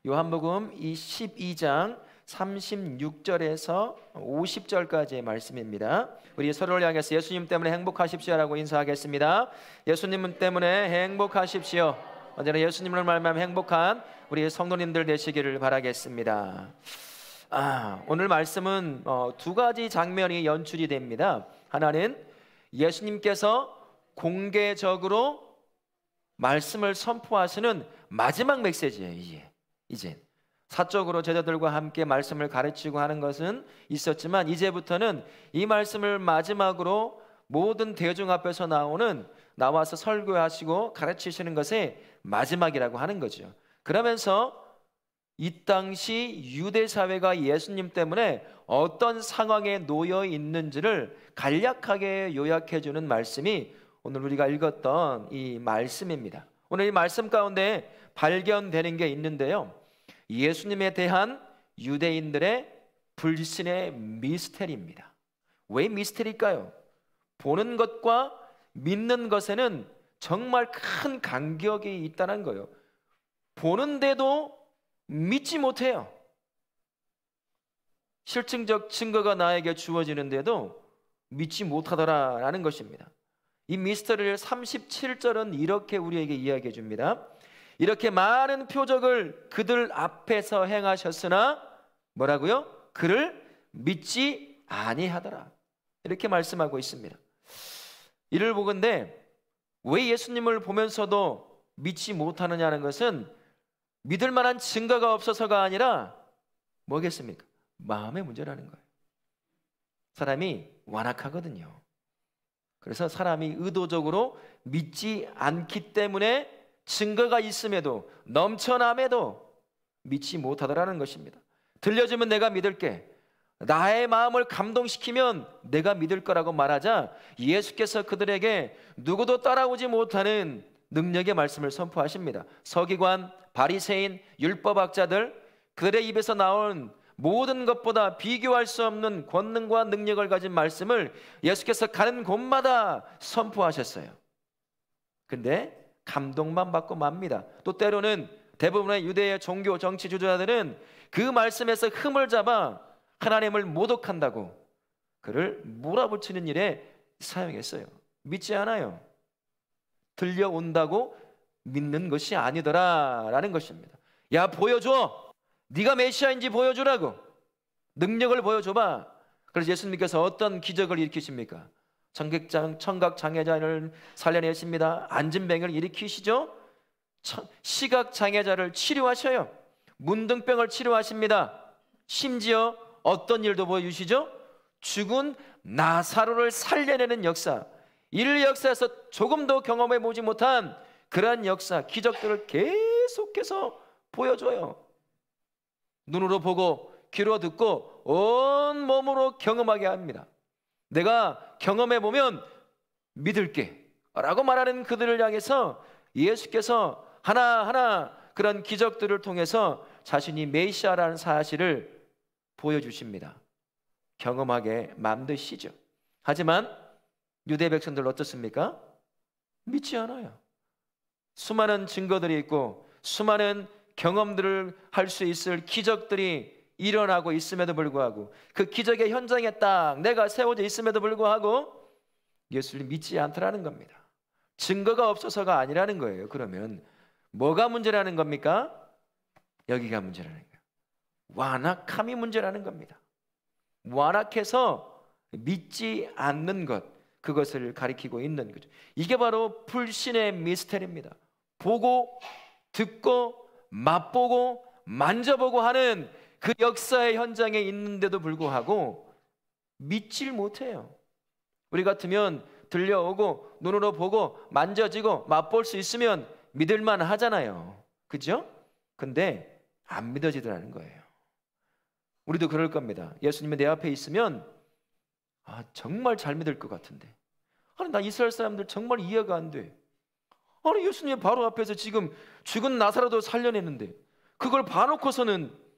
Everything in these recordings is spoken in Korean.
요한복음 이 12장 36절에서 50절까지의 말씀입니다. 우리 서로를 향해서 예수님 때문에 행복하십시오라고 인사하겠습니다. 예수님 때문에 행복하십시오. 언제나 예수님을 말하면 행복한 우리 성도님들 되시기를 바라겠습니다. 오늘 말씀은 두 가지 장면이 연출이 됩니다. 하나는 예수님께서 공개적으로 말씀을 선포하시는 마지막 메시지예요. 이제 사적으로 제자들과 함께 말씀을 가르치고 하는 것은 있었지만 이제부터는 이 말씀을 마지막으로 모든 대중 앞에서 나와서 설교하시고 가르치시는 것의 마지막이라고 하는 거죠. 그러면서 이 당시 유대 사회가 예수님 때문에 어떤 상황에 놓여 있는지를 간략하게 요약해 주는 말씀이 오늘 우리가 읽었던 이 말씀입니다. 오늘 이 말씀 가운데 발견되는 게 있는데요, 예수님에 대한 유대인들의 불신의 미스테리입니다. 왜 미스테리일까요? 보는 것과 믿는 것에는 정말 큰 간격이 있다는 거예요. 보는데도 믿지 못해요. 실증적 증거가 나에게 주어지는데도 믿지 못하더라라는 것입니다. 이 미스터리를 37절은 이렇게 우리에게 이야기해 줍니다. 이렇게 많은 표적을 그들 앞에서 행하셨으나 뭐라고요? 그를 믿지 아니하더라, 이렇게 말씀하고 있습니다. 이를 보건대 왜 예수님을 보면서도 믿지 못하느냐는 것은 믿을 만한 증거가 없어서가 아니라 뭐겠습니까? 마음의 문제라는 거예요. 사람이 완악하거든요. 그래서 사람이 의도적으로 믿지 않기 때문에 증거가 있음에도 넘쳐남에도 믿지 못하더라는 것입니다. 들려주면 내가 믿을게, 나의 마음을 감동시키면 내가 믿을 거라고 말하자 예수께서 그들에게 누구도 따라오지 못하는 능력의 말씀을 선포하십니다. 서기관, 바리새인, 율법학자들, 그들의 입에서 나온 모든 것보다 비교할 수 없는 권능과 능력을 가진 말씀을 예수께서 가는 곳마다 선포하셨어요. 근데 감동만 받고 맙니다. 또 때로는 대부분의 유대의 종교 정치 지도자들은 그 말씀에서 흠을 잡아 하나님을 모독한다고 그를 몰아붙이는 일에 사용했어요. 믿지 않아요. 들려온다고 믿는 것이 아니더라라는 것입니다. 야, 보여줘, 네가 메시아인지 보여주라고, 능력을 보여줘봐. 그래서 예수님께서 어떤 기적을 일으키십니까? 청각장애자를 살려내십니다. 안진뱅이를 일으키시죠. 시각장애자를 치료하셔요. 문둥병을 치료하십니다. 심지어 어떤 일도 보여주시죠? 죽은 나사로를 살려내는 역사, 인류 역사에서 조금도 경험해 보지 못한 그러한 역사, 기적들을 계속해서 보여줘요. 눈으로 보고 귀로 듣고 온 몸으로 경험하게 합니다. 내가 경험해 보면 믿을게 라고 말하는 그들을 향해서 예수께서 하나하나 그런 기적들을 통해서 자신이 메시아라는 사실을 보여주십니다. 경험하게 만드시죠. 하지만 유대 백성들 어떻습니까? 믿지 않아요. 수많은 증거들이 있고 수많은 경험들을 할 수 있을 기적들이 일어나고 있음에도 불구하고, 그 기적의 현장에 딱 내가 세워져 있음에도 불구하고 예수를 믿지 않더라는 겁니다. 증거가 없어서가 아니라는 거예요. 그러면 뭐가 문제라는 겁니까? 여기가 문제라는 거예요. 완악함이 문제라는 겁니다. 완악해서 믿지 않는 것, 그것을 가리키고 있는 거죠. 이게 바로 불신의 미스터리입니다. 보고 듣고 맛보고 만져보고 하는 그 역사의 현장에 있는데도 불구하고 믿질 못해요. 우리 같으면 들려오고 눈으로 보고 만져지고 맛볼 수 있으면 믿을만 하잖아요. 그죠? 근데 안 믿어지더라는 거예요. 우리도 그럴 겁니다. 예수님이 내 앞에 있으면 정말 잘 믿을 것 같은데, 아니 나 이스라엘 사람들 정말 이해가 안 돼. 아니 예수님 바로 앞에서 지금 죽은 나사로도 살려내는데 그걸 봐놓고서는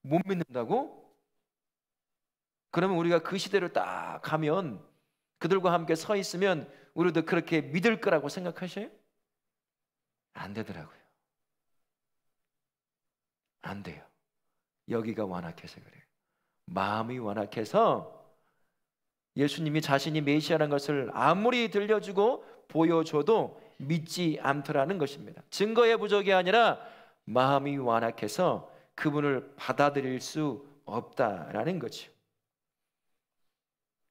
못 믿는다고? 그러면 우리가 그 시대로 딱 가면 그들과 함께 서 있으면 우리도 그렇게 믿을 거라고 생각하셔요? 안 되더라고요. 안 돼요. 여기가 완악해서 그래요. 마음이 완악해서 예수님이 자신이 메시아라는 것을 아무리 들려주고 보여줘도 믿지 않더라는 것입니다. 증거의 부족이 아니라 마음이 완악해서 그분을 받아들일 수 없다라는 거죠.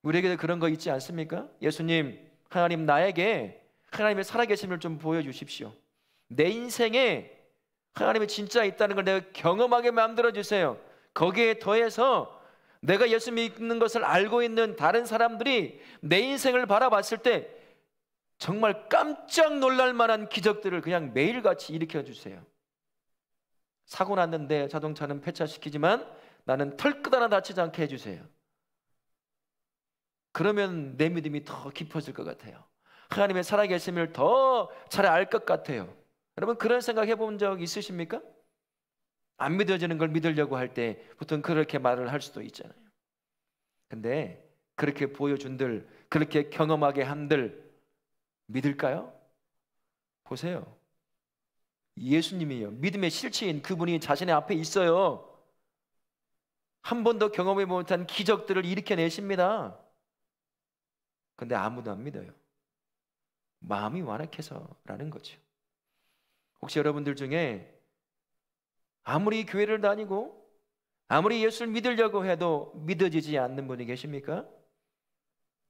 우리에게도 그런 거 있지 않습니까? 예수님, 하나님 나에게 하나님의 살아계심을 좀 보여주십시오. 내 인생에 하나님이 진짜 있다는 걸 내가 경험하게 만들어 주세요. 거기에 더해서 내가 예수 믿는 것을 알고 있는 다른 사람들이 내 인생을 바라봤을 때 정말 깜짝 놀랄 만한 기적들을 그냥 매일같이 일으켜 주세요. 사고 났는데 자동차는 폐차시키지만 나는 털끝 하나 다치지 않게 해주세요. 그러면 내 믿음이 더 깊어질 것 같아요. 하나님의 살아계심을 더 잘 알 것 같아요. 여러분 그런 생각 해본 적 있으십니까? 안 믿어지는 걸 믿으려고 할 때 보통 그렇게 말을 할 수도 있잖아요. 근데 그렇게 보여준들, 그렇게 경험하게 한들 믿을까요? 보세요. 예수님이요, 믿음의 실체인 그분이 자신의 앞에 있어요. 한 번도 경험해 못한 기적들을 일으켜내십니다. 근데 아무도 안 믿어요. 마음이 완악해서라는 거죠. 혹시 여러분들 중에 아무리 교회를 다니고 아무리 예수를 믿으려고 해도 믿어지지 않는 분이 계십니까?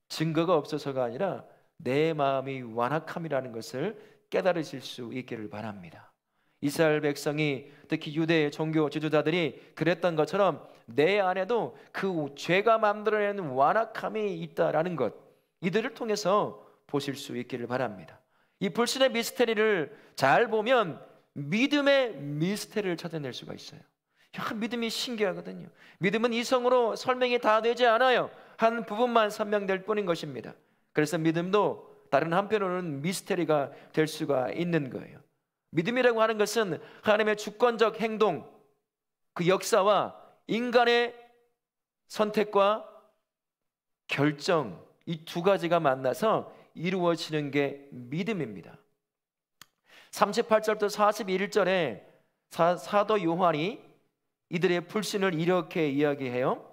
증거가 없어서가 아니라 내 마음이 완악함이라는 것을 깨달으실 수 있기를 바랍니다. 이스라엘 백성이, 특히 유대의 종교 지도자들이 그랬던 것처럼 내 안에도 그 죄가 만들어내는 완악함이 있다라는 것, 이들을 통해서 보실 수 있기를 바랍니다. 이 불신의 미스테리를 잘 보면 믿음의 미스테리를 찾아낼 수가 있어요. 믿음이 신기하거든요. 믿음은 이성으로 설명이 다 되지 않아요. 한 부분만 설명될 뿐인 것입니다. 그래서 믿음도 다른 한편으로는 미스테리가 될 수가 있는 거예요. 믿음이라고 하는 것은 하나님의 주권적 행동, 그 역사와 인간의 선택과 결정, 이 두 가지가 만나서 이루어지는 게 믿음입니다. 38절부터 41절에 사도 요한이 이들의 불신을 이렇게 이야기해요.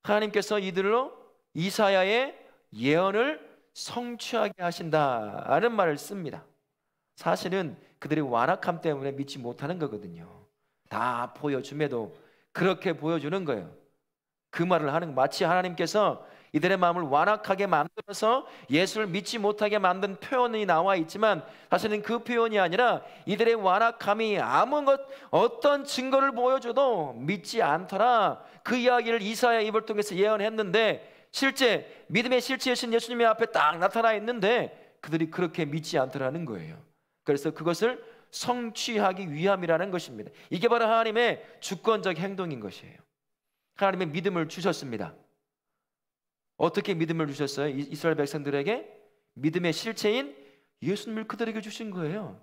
하나님께서 이들로 이사야의 예언을 성취하게 하신다는 말을 씁니다. 사실은 그들의 완악함 때문에 믿지 못하는 거거든요. 다 보여줌에도 그렇게 보여주는 거예요. 그 말을 하는, 마치 하나님께서 이들의 마음을 완악하게 만들어서 예수를 믿지 못하게 만든 표현이 나와 있지만 사실은 그 표현이 아니라 이들의 완악함이 어떤 증거를 보여줘도 믿지 않더라, 그 이야기를 이사야 입을 통해서 예언했는데, 실제 믿음의 실체이신 예수님의 앞에 딱 나타나 있는데 그들이 그렇게 믿지 않더라는 거예요. 그래서 그것을 성취하기 위함이라는 것입니다. 이게 바로 하나님의 주권적 행동인 것이에요. 하나님의 믿음을 주셨습니다. 어떻게 믿음을 주셨어요? 이스라엘 백성들에게 믿음의 실체인 예수님을 그들에게 주신 거예요.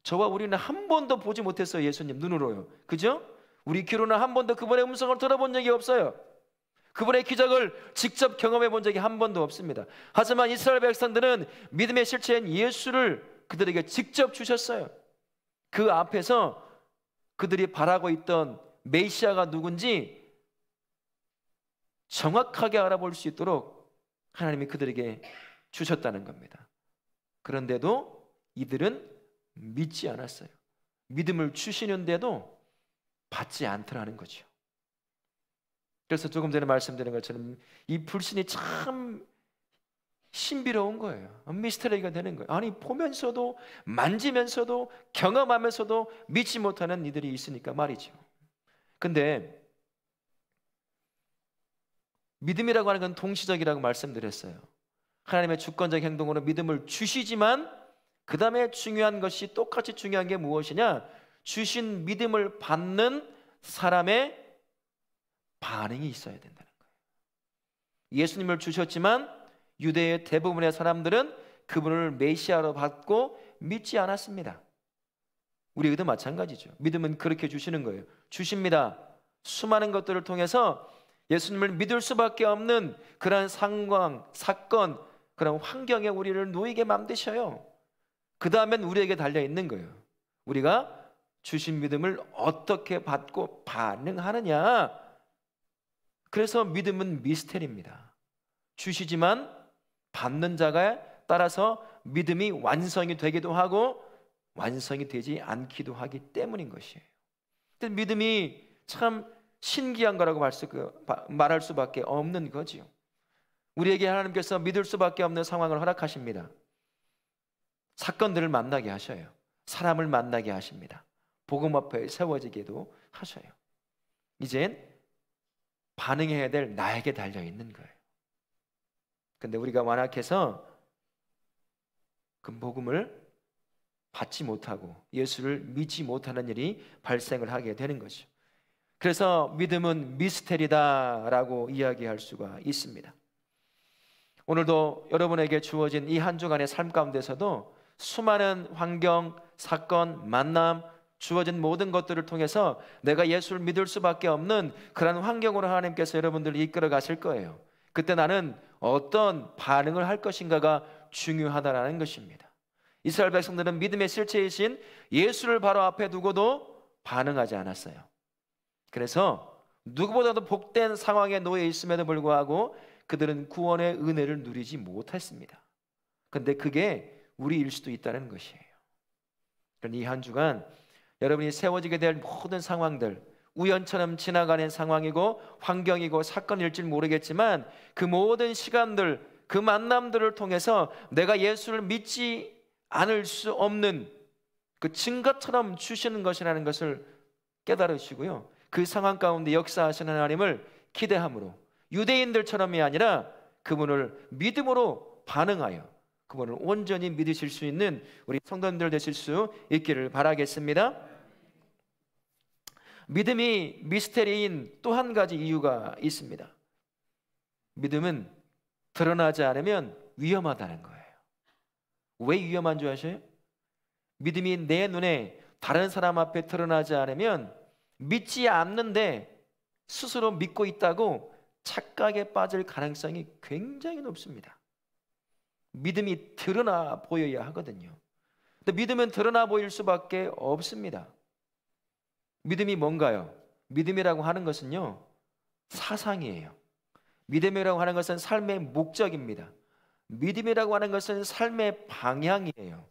저와 우리는 한 번도 보지 못했어요. 예수님 눈으로요. 그죠? 우리 귀로는 한 번도 그분의 음성을 들어본 적이 없어요. 그분의 기적을 직접 경험해 본 적이 한 번도 없습니다. 하지만 이스라엘 백성들은 믿음의 실체인 예수를 그들에게 직접 주셨어요. 그 앞에서 그들이 바라고 있던 메시아가 누군지 정확하게 알아볼 수 있도록 하나님이 그들에게 주셨다는 겁니다. 그런데도 이들은 믿지 않았어요. 믿음을 주시는데도 받지 않더라는 거죠. 그래서 조금 전에 말씀드린 것처럼 이 불신이 참 신비로운 거예요. 미스터리가 되는 거예요. 아니, 보면서도 만지면서도 경험하면서도 믿지 못하는 이들이 있으니까 말이죠. 근데 믿음이라고 하는 건 동시적이라고 말씀드렸어요. 하나님의 주권적 행동으로 믿음을 주시지만 그 다음에 중요한 것이, 똑같이 중요한 게 무엇이냐? 주신 믿음을 받는 사람의 반응이 있어야 된다는 거예요. 예수님을 주셨지만 유대의 대부분의 사람들은 그분을 메시아로 받고 믿지 않았습니다. 우리에게도 마찬가지죠. 믿음은 그렇게 주시는 거예요. 주십니다. 수많은 것들을 통해서 예수님을 믿을 수밖에 없는 그런 상황, 사건, 그런 환경에 우리를 놓이게 만드셔요. 그 다음엔 우리에게 달려있는 거예요. 우리가 주신 믿음을 어떻게 받고 반응하느냐. 그래서 믿음은 미스테리입니다. 주시지만 받는 자가 따라서 믿음이 완성이 되기도 하고 완성이 되지 않기도 하기 때문인 것이에요. 믿음이 참 신기한 거라고 말할 수밖에 없는 거지요. 우리에게 하나님께서 믿을 수밖에 없는 상황을 허락하십니다. 사건들을 만나게 하셔요. 사람을 만나게 하십니다. 복음 앞에 세워지게도 하셔요. 이젠 반응해야 될 나에게 달려있는 거예요. 근데 우리가 완악해서 그 복음을 받지 못하고 예수를 믿지 못하는 일이 발생을 하게 되는 거죠. 그래서 믿음은 미스테리다라고 이야기할 수가 있습니다. 오늘도 여러분에게 주어진 이 한 주간의 삶 가운데서도 수많은 환경, 사건, 만남, 주어진 모든 것들을 통해서 내가 예수를 믿을 수밖에 없는 그런 환경으로 하나님께서 여러분들을 이끌어 가실 거예요. 그때 나는 어떤 반응을 할 것인가가 중요하다라는 것입니다. 이스라엘 백성들은 믿음의 실체이신 예수를 바로 앞에 두고도 반응하지 않았어요. 그래서 누구보다도 복된 상황에 놓여 있음에도 불구하고 그들은 구원의 은혜를 누리지 못했습니다. 그런데 그게 우리일 수도 있다는 것이에요. 이 한 주간 여러분이 세워지게 될 모든 상황들, 우연처럼 지나가는 상황이고 환경이고 사건일지 모르겠지만 그 모든 시간들, 그 만남들을 통해서 내가 예수를 믿지 않을 수 없는 그 증거처럼 주시는 것이라는 것을 깨달으시고요, 그 상황 가운데 역사하시는 하나님을 기대함으로 유대인들처럼이 아니라 그분을 믿음으로 반응하여 그분을 온전히 믿으실 수 있는 우리 성도님들 되실 수 있기를 바라겠습니다. 믿음이 미스테리인 또 한 가지 이유가 있습니다. 믿음은 드러나지 않으면 위험하다는 거예요. 왜 위험한 줄 아세요? 믿음이 내 눈에 다른 사람 앞에 드러나지 않으면 믿지 않는데 스스로 믿고 있다고 착각에 빠질 가능성이 굉장히 높습니다. 믿음이 드러나 보여야 하거든요. 근데 믿음은 드러나 보일 수밖에 없습니다. 믿음이 뭔가요? 믿음이라고 하는 것은요, 사상이에요. 믿음이라고 하는 것은 삶의 목적입니다. 믿음이라고 하는 것은 삶의 방향이에요.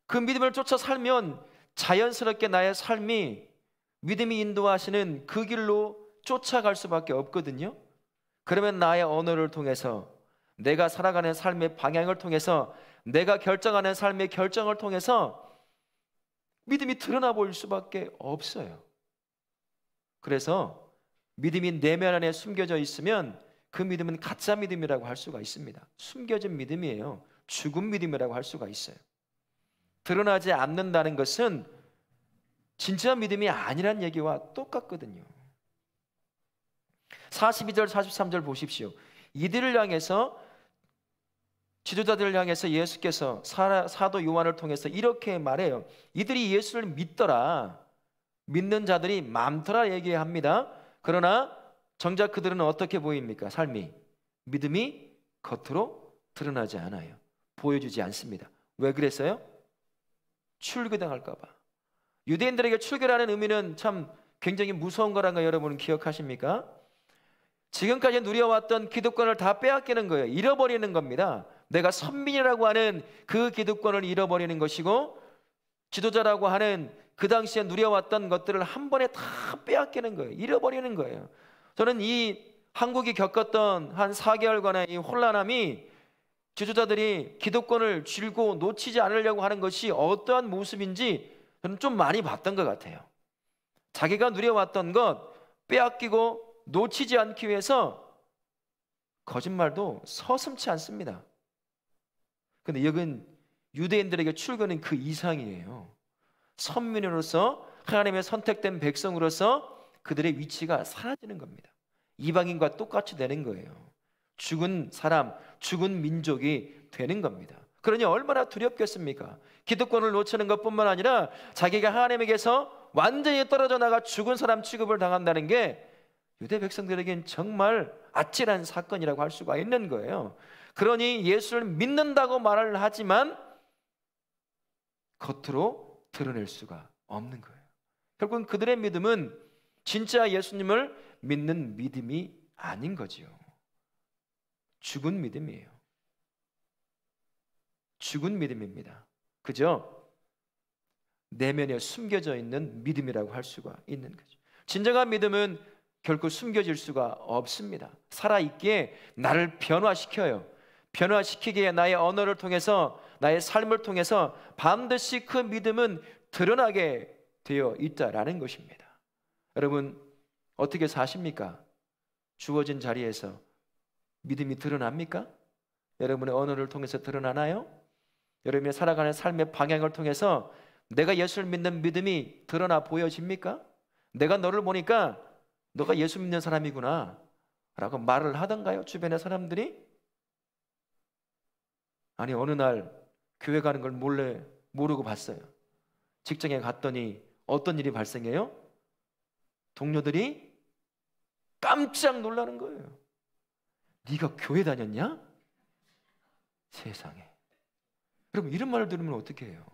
그 믿음을 쫓아 살면 자연스럽게 나의 삶이 믿음이 인도하시는 그 길로 쫓아갈 수밖에 없거든요. 그러면 나의 언어를 통해서, 내가 살아가는 삶의 방향을 통해서, 내가 결정하는 삶의 결정을 통해서 믿음이 드러나 보일 수밖에 없어요. 그래서 믿음이 내면 안에 숨겨져 있으면 그 믿음은 가짜 믿음이라고 할 수가 있습니다. 숨겨진 믿음이에요. 죽은 믿음이라고 할 수가 있어요. 드러나지 않는다는 것은 진짜 믿음이 아니란 얘기와 똑같거든요. 42절 43절 보십시오. 이들을 향해서, 지도자들을 향해서 예수께서 사도 요한을 통해서 이렇게 말해요. 이들이 예수를 믿더라, 믿는 자들이 많더라 얘기합니다. 그러나 정작 그들은 어떻게 보입니까? 삶이, 믿음이 겉으로 드러나지 않아요. 보여주지 않습니다. 왜 그랬어요? 출교당할까 봐. 유대인들에게 출교라는 의미는 참 굉장히 무서운 거라는 거 여러분은 기억하십니까? 지금까지 누려왔던 기득권을 다 빼앗기는 거예요. 잃어버리는 겁니다. 내가 선민이라고 하는 그 기득권을 잃어버리는 것이고, 지도자라고 하는 그 당시에 누려왔던 것들을 한 번에 다 빼앗기는 거예요. 잃어버리는 거예요. 저는 이 한국이 겪었던 한 4개월간의 이 혼란함이 지도자들이 기득권을 쥐고 놓치지 않으려고 하는 것이 어떠한 모습인지 저는 좀 많이 봤던 것 같아요. 자기가 누려왔던 것 빼앗기고 놓치지 않기 위해서 거짓말도 서슴지 않습니다. 그런데 여긴 유대인들에게 출교는 그 이상이에요. 선민으로서, 하나님의 선택된 백성으로서 그들의 위치가 사라지는 겁니다. 이방인과 똑같이 되는 거예요. 죽은 사람, 죽은 민족이 되는 겁니다. 그러니 얼마나 두렵겠습니까? 기득권을 놓치는 것뿐만 아니라 자기가 하나님에게서 완전히 떨어져 나가 죽은 사람 취급을 당한다는 게 유대 백성들에겐 정말 아찔한 사건이라고 할 수가 있는 거예요. 그러니 예수를 믿는다고 말을 하지만 겉으로 드러낼 수가 없는 거예요. 결국은 그들의 믿음은 진짜 예수님을 믿는 믿음이 아닌 거지요. 죽은 믿음이에요. 죽은 믿음입니다. 그죠? 내면에 숨겨져 있는 믿음이라고 할 수가 있는 거죠. 진정한 믿음은 결코 숨겨질 수가 없습니다. 살아있기에 나를 변화시켜요. 변화시키기에 나의 언어를 통해서, 나의 삶을 통해서 반드시 그 믿음은 드러나게 되어 있다라는 것입니다. 여러분, 어떻게 사십니까? 주어진 자리에서 믿음이 드러납니까? 여러분의 언어를 통해서 드러나나요? 여러분이 살아가는 삶의 방향을 통해서 내가 예수를 믿는 믿음이 드러나 보여집니까? 내가 너를 보니까 너가 예수 믿는 사람이구나 라고 말을 하던가요? 주변의 사람들이? 아니, 어느 날 교회 가는 걸 몰래 모르고 봤어요. 직장에 갔더니 어떤 일이 발생해요? 동료들이 깜짝 놀라는 거예요. 네가 교회 다녔냐? 세상에. 여러분, 이런 말을 들으면 어떻게 해요?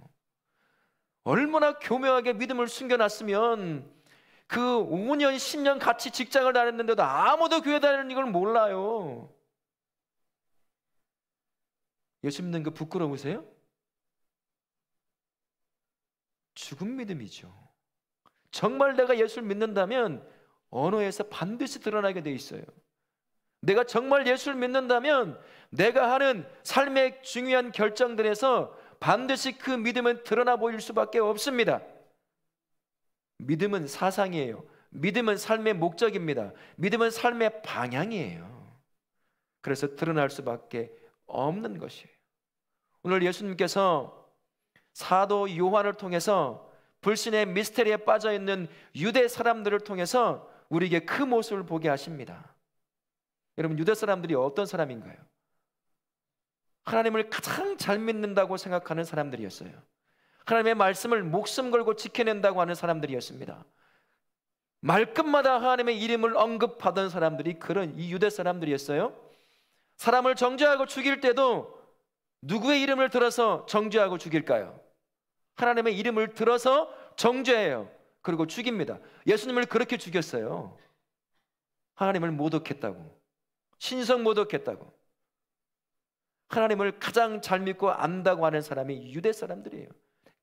얼마나 교묘하게 믿음을 숨겨놨으면 그 5년, 10년 같이 직장을 다녔는데도 아무도 교회 다니는 걸 몰라요. 예수 믿는 거 부끄러우세요? 죽은 믿음이죠. 정말 내가 예수를 믿는다면 언어에서 반드시 드러나게 돼 있어요. 내가 정말 예수를 믿는다면 내가 하는 삶의 중요한 결정들에서 반드시 그 믿음은 드러나 보일 수밖에 없습니다. 믿음은 사상이에요. 믿음은 삶의 목적입니다. 믿음은 삶의 방향이에요. 그래서 드러날 수밖에 없는 것이에요. 오늘 예수님께서 사도 요한을 통해서 불신의 미스테리에 빠져있는 유대 사람들을 통해서 우리에게 그 모습을 보게 하십니다. 여러분, 유대 사람들이 어떤 사람인가요? 하나님을 가장 잘 믿는다고 생각하는 사람들이었어요. 하나님의 말씀을 목숨 걸고 지켜낸다고 하는 사람들이었습니다. 말끝마다 하나님의 이름을 언급하던 사람들이 그런 이 유대 사람들이었어요. 사람을 정죄하고 죽일 때도 누구의 이름을 들어서 정죄하고 죽일까요? 하나님의 이름을 들어서 정죄해요. 그리고 죽입니다. 예수님을 그렇게 죽였어요. 하나님을 모독했다고, 신성 모독했다고. 하나님을 가장 잘 믿고 안다고 하는 사람이 유대 사람들이에요.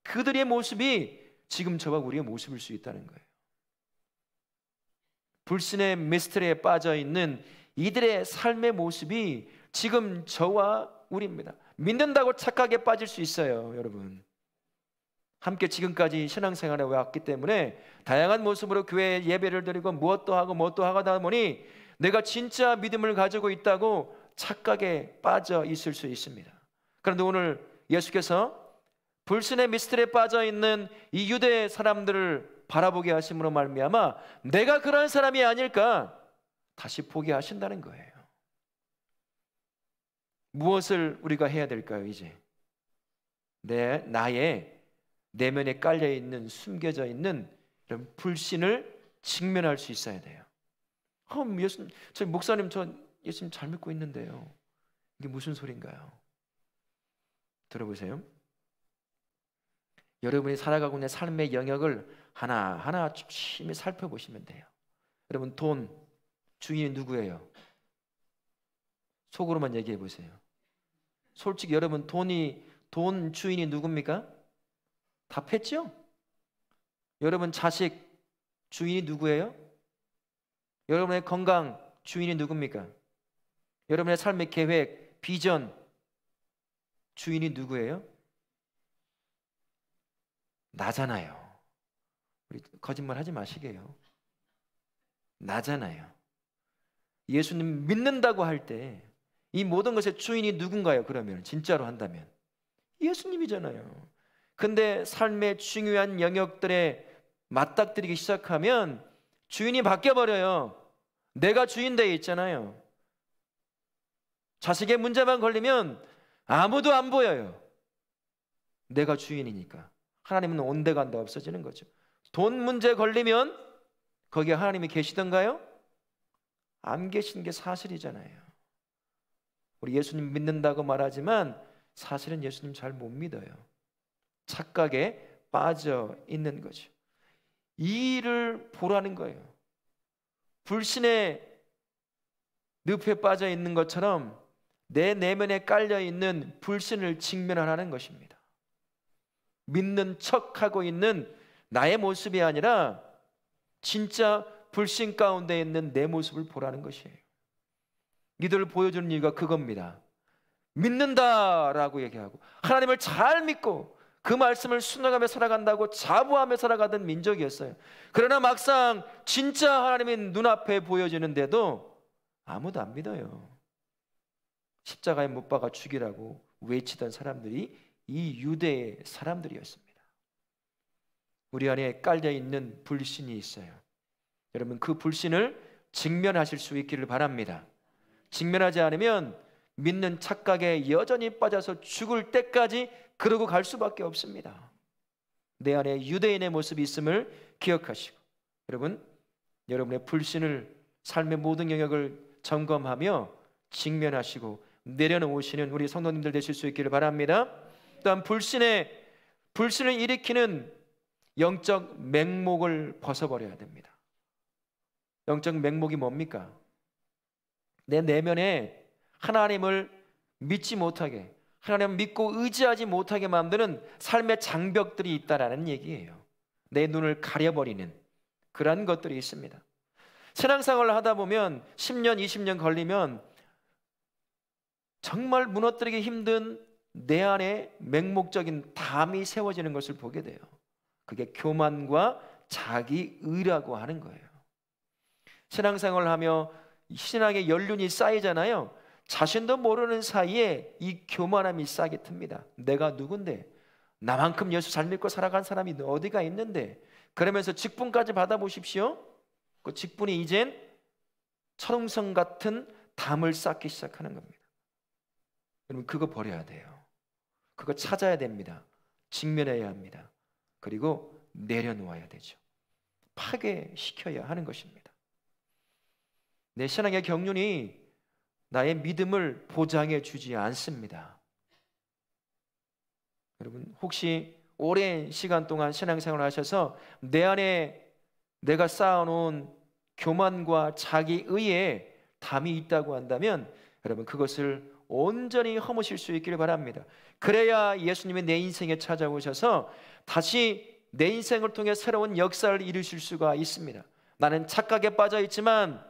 그들의 모습이 지금 저와 우리의 모습일 수 있다는 거예요. 불신의 미스터리에 빠져있는 이들의 삶의 모습이 지금 저와 우리입니다. 믿는다고 착각에 빠질 수 있어요. 여러분, 함께 지금까지 신앙생활에 왔기 때문에 다양한 모습으로 교회에 예배를 드리고 무엇도 하다 보니 내가 진짜 믿음을 가지고 있다고 착각에 빠져 있을 수 있습니다. 그런데 오늘 예수께서 불신의 미스터리에 빠져 있는 이 유대 사람들을 바라보게 하심으로 말미암아 내가 그런 사람이 아닐까 다시 보게 하신다는 거예요. 무엇을 우리가 해야 될까요? 이제 나의 내면에 깔려 있는, 숨겨져 있는 이런 불신을 직면할 수 있어야 돼요. 예수님, 저 목사님, 저 예수님 잘 믿고 있는데요. 이게 무슨 소린가요? 들어보세요. 여러분이 살아가고 있는 삶의 영역을 하나하나 조심히 살펴보시면 돼요. 여러분, 돈 주인이 누구예요? 속으로만 얘기해 보세요. 솔직히 여러분, 돈 주인이 누굽니까? 답했죠? 여러분, 자식 주인이 누구예요? 여러분의 건강 주인이 누굽니까? 여러분의 삶의 계획, 비전 주인이 누구예요? 나잖아요. 우리 거짓말 하지 마시게요. 나잖아요. 예수님 믿는다고 할 때 이 모든 것의 주인이 누군가요? 그러면 진짜로 한다면 예수님이잖아요. 근데 삶의 중요한 영역들에 맞닥뜨리기 시작하면 주인이 바뀌어버려요. 내가 주인 되어 있잖아요. 자식의 문제만 걸리면 아무도 안 보여요. 내가 주인이니까. 하나님은 온데간데 없어지는 거죠. 돈 문제 걸리면 거기에 하나님이 계시던가요? 안 계신 게 사실이잖아요. 우리 예수님 믿는다고 말하지만 사실은 예수님 잘 못 믿어요. 착각에 빠져 있는 거죠. 이 일을 보라는 거예요. 불신의 늪에 빠져 있는 것처럼 내 내면에 깔려 있는 불신을 직면하라는 것입니다. 믿는 척하고 있는 나의 모습이 아니라 진짜 불신 가운데 있는 내 모습을 보라는 것이에요. 이들을 보여주는 이유가 그겁니다. 믿는다라고 얘기하고 하나님을 잘 믿고 그 말씀을 순종하며 살아간다고 자부하며 살아가던 민족이었어요. 그러나 막상 진짜 하나님의 눈앞에 보여지는데도 아무도 안 믿어요. 십자가에 못 박아 죽이라고 외치던 사람들이 이 유대의 사람들이었습니다. 우리 안에 깔려있는 불신이 있어요. 여러분, 그 불신을 직면하실 수 있기를 바랍니다. 직면하지 않으면 믿는 착각에 여전히 빠져서 죽을 때까지 그러고 갈 수밖에 없습니다. 내 안에 유대인의 모습이 있음을 기억하시고, 여러분의 불신을 삶의 모든 영역을 점검하며 직면하시고 내려놓으시는 우리 성도님들 되실 수 있기를 바랍니다. 또한 불신을 일으키는 영적 맹목을 벗어버려야 됩니다. 영적 맹목이 뭡니까? 내 내면에 하나님을 믿지 못하게, 하나님을 믿고 의지하지 못하게 만드는 삶의 장벽들이 있다라는 얘기예요. 내 눈을 가려버리는 그런 것들이 있습니다. 신앙생활을 하다 보면 10년, 20년 걸리면 정말 무너뜨리기 힘든 내 안에 맹목적인 담이 세워지는 것을 보게 돼요. 그게 교만과 자기의라고 하는 거예요. 신앙생활을 하며 신앙의 연륜이 쌓이잖아요. 자신도 모르는 사이에 이 교만함이 싹이 틉니다. 내가 누군데, 나만큼 예수 잘 믿고 살아간 사람이 어디가 있는데, 그러면서 직분까지 받아보십시오. 그 직분이 이젠 철옹성 같은 담을 쌓기 시작하는 겁니다. 여러분, 그거 버려야 돼요. 그거 찾아야 됩니다. 직면해야 합니다. 그리고 내려놓아야 되죠. 파괴시켜야 하는 것입니다. 내 신앙의 경륜이 나의 믿음을 보장해 주지 않습니다. 여러분, 혹시 오랜 시간 동안 신앙생활을 하셔서 내 안에 내가 쌓아놓은 교만과 자기의에 담이 있다고 한다면 여러분, 그것을 온전히 허무실 수 있기를 바랍니다. 그래야 예수님이 내 인생에 찾아오셔서 다시 내 인생을 통해 새로운 역사를 이루실 수가 있습니다. 나는 착각에 빠져 있지만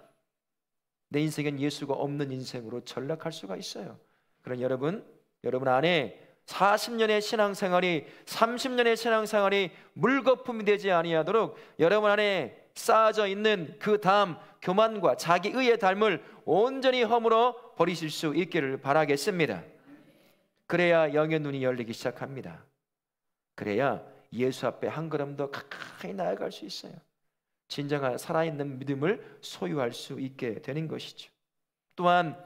내 인생은 예수가 없는 인생으로 전락할 수가 있어요. 그런 여러분 안에 40년의 신앙생활이 30년의 신앙생활이 물거품이 되지 아니하도록 여러분 안에 쌓아져 있는 그 담, 교만과 자기의의 닮을 온전히 허물어 버리실 수 있기를 바라겠습니다. 그래야 영의 눈이 열리기 시작합니다. 그래야 예수 앞에 한 걸음 더 가까이 나아갈 수 있어요. 진정한 살아있는 믿음을 소유할 수 있게 되는 것이죠. 또한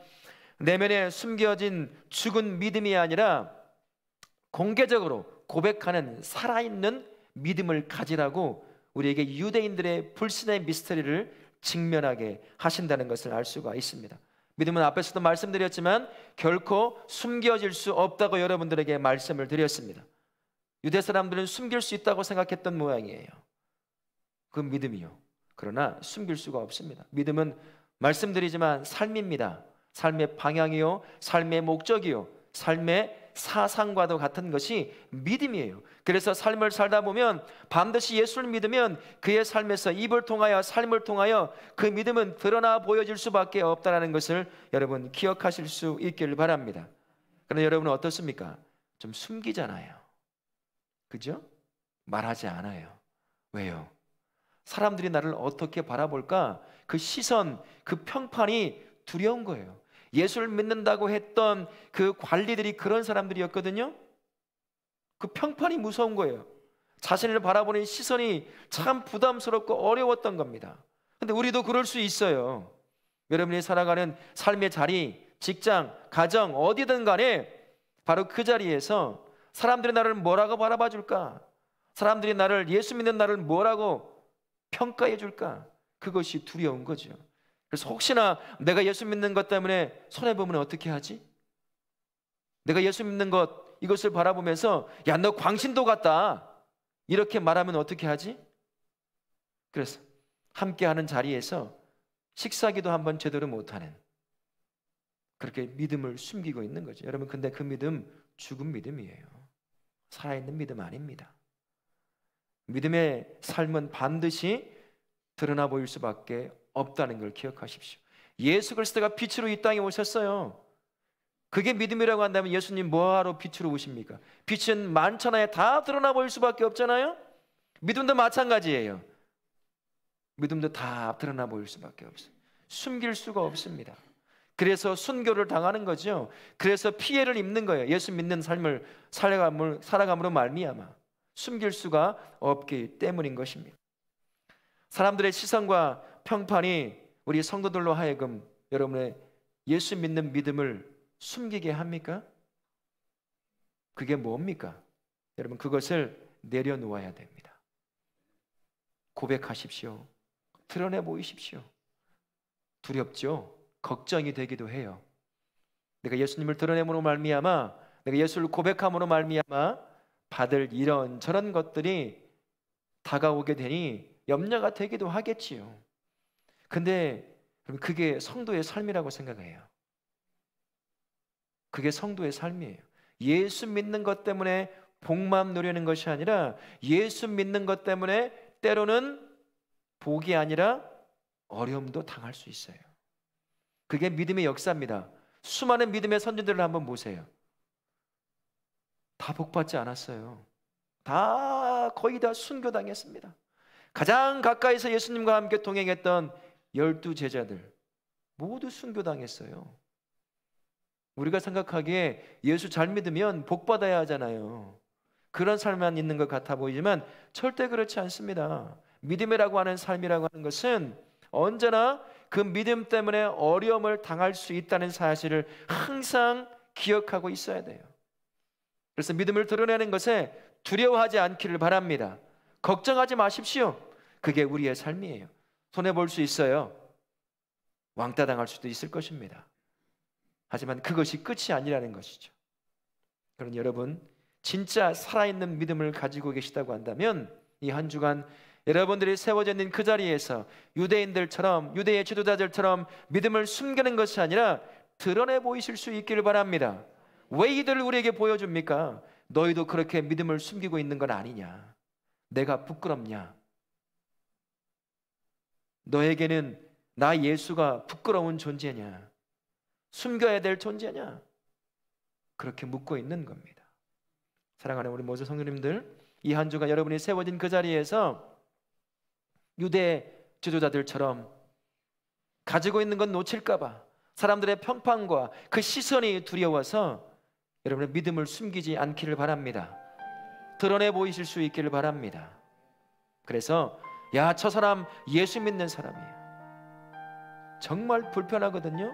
내면에 숨겨진 죽은 믿음이 아니라 공개적으로 고백하는 살아있는 믿음을 가지라고 우리에게 유대인들의 불신의 미스터리를 직면하게 하신다는 것을 알 수가 있습니다. 믿음은 앞에서도 말씀드렸지만 결코 숨겨질 수 없다고 여러분들에게 말씀을 드렸습니다. 유대 사람들은 숨길 수 있다고 생각했던 모양이에요. 그 믿음이요. 그러나 숨길 수가 없습니다. 믿음은 말씀드리지만 삶입니다. 삶의 방향이요, 삶의 목적이요, 삶의 사상과도 같은 것이 믿음이에요. 그래서 삶을 살다 보면 반드시 예수를 믿으면 그의 삶에서 입을 통하여 삶을 통하여 그 믿음은 드러나 보여질 수밖에 없다는 것을 여러분 기억하실 수 있기를 바랍니다. 그런데 여러분은 어떻습니까? 좀 숨기잖아요. 그죠? 말하지 않아요. 왜요? 사람들이 나를 어떻게 바라볼까? 그 시선, 그 평판이 두려운 거예요. 예수를 믿는다고 했던 그 관리들이 그런 사람들이었거든요. 그 평판이 무서운 거예요. 자신을 바라보는 시선이 참 부담스럽고 어려웠던 겁니다. 근데 우리도 그럴 수 있어요. 여러분이 살아가는 삶의 자리, 직장, 가정 어디든 간에 바로 그 자리에서 사람들이 나를 뭐라고 바라봐 줄까? 사람들이 나를, 예수 믿는 나를 뭐라고 평가해 줄까? 그것이 두려운 거죠. 그래서 혹시나 내가 예수 믿는 것 때문에 손해보면 어떻게 하지? 내가 예수 믿는 것, 이것을 바라보면서 야, 너 광신도 같다, 이렇게 말하면 어떻게 하지? 그래서 함께하는 자리에서 식사기도 한번 제대로 못하는, 그렇게 믿음을 숨기고 있는 거죠. 여러분, 근데 그 믿음 죽은 믿음이에요. 살아있는 믿음 아닙니다. 믿음의 삶은 반드시 드러나 보일 수밖에 없다는 걸 기억하십시오. 예수 그리스도가 빛으로 이 땅에 오셨어요. 그게 믿음이라고 한다면 예수님 뭐하러 빛으로 오십니까? 빛은 만천하에 다 드러나 보일 수밖에 없잖아요. 믿음도 마찬가지예요. 믿음도 다 드러나 보일 수밖에 없어요. 숨길 수가 없습니다. 그래서 순교를 당하는 거죠. 그래서 피해를 입는 거예요. 예수 믿는 삶을 살아감으로 말미암아 숨길 수가 없기 때문인 것입니다. 사람들의 시선과 평판이 우리 성도들로 하여금 여러분의 예수 믿는 믿음을 숨기게 합니까? 그게 뭡니까? 여러분, 그것을 내려놓아야 됩니다. 고백하십시오. 드러내 보이십시오. 두렵죠? 걱정이 되기도 해요. 내가 예수님을 드러내므로 말미암아, 내가 예수를 고백함으로 말미암아 받을 이런저런 것들이 다가오게 되니 염려가 되기도 하겠지요. 근데 그게 성도의 삶이라고 생각해요. 그게 성도의 삶이에요. 예수 믿는 것 때문에 복만 누리는 것이 아니라 예수 믿는 것 때문에 때로는 복이 아니라 어려움도 당할 수 있어요. 그게 믿음의 역사입니다. 수많은 믿음의 선진들을 한번 보세요. 다 복받지 않았어요. 거의 다 순교당했습니다. 가장 가까이서 예수님과 함께 동행했던 12 제자들 모두 순교당했어요. 우리가 생각하기에 예수 잘 믿으면 복받아야 하잖아요. 그런 삶만 있는 것 같아 보이지만 절대 그렇지 않습니다. 믿음이라고 하는 삶이라고 하는 것은 언제나 그 믿음 때문에 어려움을 당할 수 있다는 사실을 항상 기억하고 있어야 돼요. 그래서 믿음을 드러내는 것에 두려워하지 않기를 바랍니다. 걱정하지 마십시오. 그게 우리의 삶이에요. 손해볼 수 있어요. 왕따 당할 수도 있을 것입니다. 하지만 그것이 끝이 아니라는 것이죠. 그럼 여러분, 진짜 살아있는 믿음을 가지고 계시다고 한다면 이 한 주간 여러분들이 세워져 있는 그 자리에서 유대인들처럼, 유대의 지도자들처럼 믿음을 숨기는 것이 아니라 드러내 보이실 수 있기를 바랍니다. 왜 이들을 우리에게 보여줍니까? 너희도 그렇게 믿음을 숨기고 있는 건 아니냐? 내가 부끄럽냐? 너에게는 나 예수가 부끄러운 존재냐? 숨겨야 될 존재냐? 그렇게 묻고 있는 겁니다. 사랑하는 우리 모든 성도님들, 이 한 주간 여러분이 세워진 그 자리에서 유대 지도자들처럼 가지고 있는 건 놓칠까 봐 사람들의 평판과 그 시선이 두려워서 여러분의 믿음을 숨기지 않기를 바랍니다. 드러내 보이실 수 있기를 바랍니다. 그래서 야, 저 사람 예수 믿는 사람이야. 정말 불편하거든요.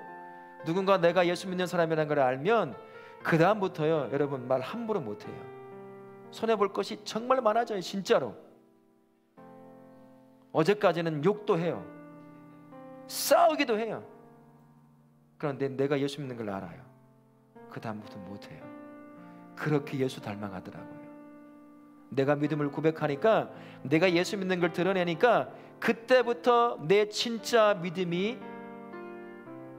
누군가 내가 예수 믿는 사람이라는 걸 알면 그 다음부터요, 여러분 말 함부로 못해요. 손해볼 것이 정말 많아져요. 진짜로. 어제까지는 욕도 해요. 싸우기도 해요. 그런데 내가 예수 믿는 걸 알아요. 그 다음부터 못해요. 그렇게 예수 닮아가더라고요. 내가 믿음을 고백하니까, 내가 예수 믿는 걸 드러내니까 그때부터 내 진짜 믿음이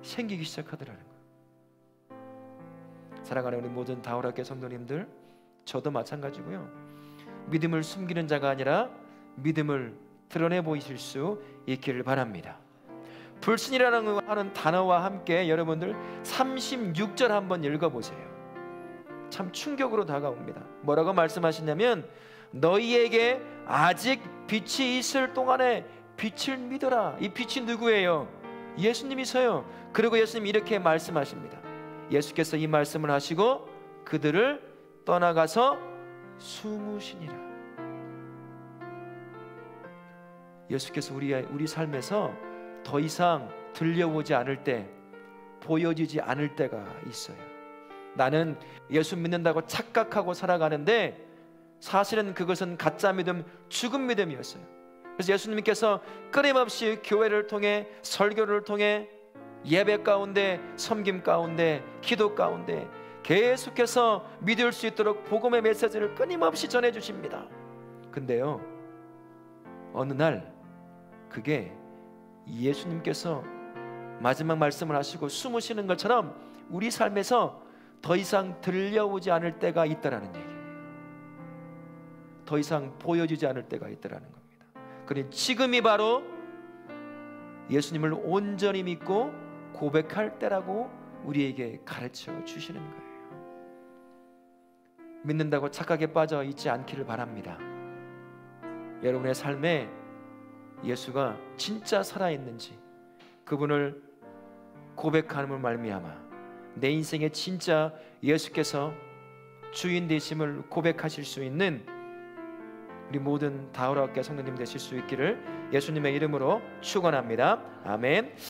생기기 시작하더라는 거예요. 사랑하는 우리 모든 다울학교 성도님들, 저도 마찬가지고요. 믿음을 숨기는 자가 아니라 믿음을 드러내 보이실 수 있기를 바랍니다. 불신이라는 하는 단어와 함께 여러분들 36절 한번 읽어보세요. 참 충격으로 다가옵니다. 뭐라고 말씀하시냐면, 너희에게 아직 빛이 있을 동안에 빛을 믿어라. 이 빛이 누구예요? 예수님이서요. 그리고 예수님이 이렇게 말씀하십니다. 예수께서 이 말씀을 하시고 그들을 떠나가서 숨으시니라. 예수께서 우리 삶에서 더 이상 들려오지 않을 때, 보여지지 않을 때가 있어요. 나는 예수 믿는다고 착각하고 살아가는데 사실은 그것은 가짜 믿음, 죽은 믿음이었어요. 그래서 예수님께서 끊임없이 교회를 통해, 설교를 통해, 예배 가운데, 섬김 가운데, 기도 가운데 계속해서 믿을 수 있도록 복음의 메시지를 끊임없이 전해주십니다. 근데요, 어느 날 그게 예수님께서 마지막 말씀을 하시고 숨으시는 것처럼 우리 삶에서 더 이상 들려오지 않을 때가 있다라는 얘기예요. 더 이상 보여지지 않을 때가 있다라는 겁니다. 그러니 지금이 바로 예수님을 온전히 믿고 고백할 때라고 우리에게 가르쳐 주시는 거예요. 믿는다고 착각에 빠져 있지 않기를 바랍니다. 여러분의 삶에 예수가 진짜 살아있는지, 그분을 고백함을 말미암아 내 인생에 진짜 예수께서 주인 되심을 고백하실 수 있는 우리 모든 다우라학교 성도님 되실 수 있기를 예수님의 이름으로 축원합니다. 아멘.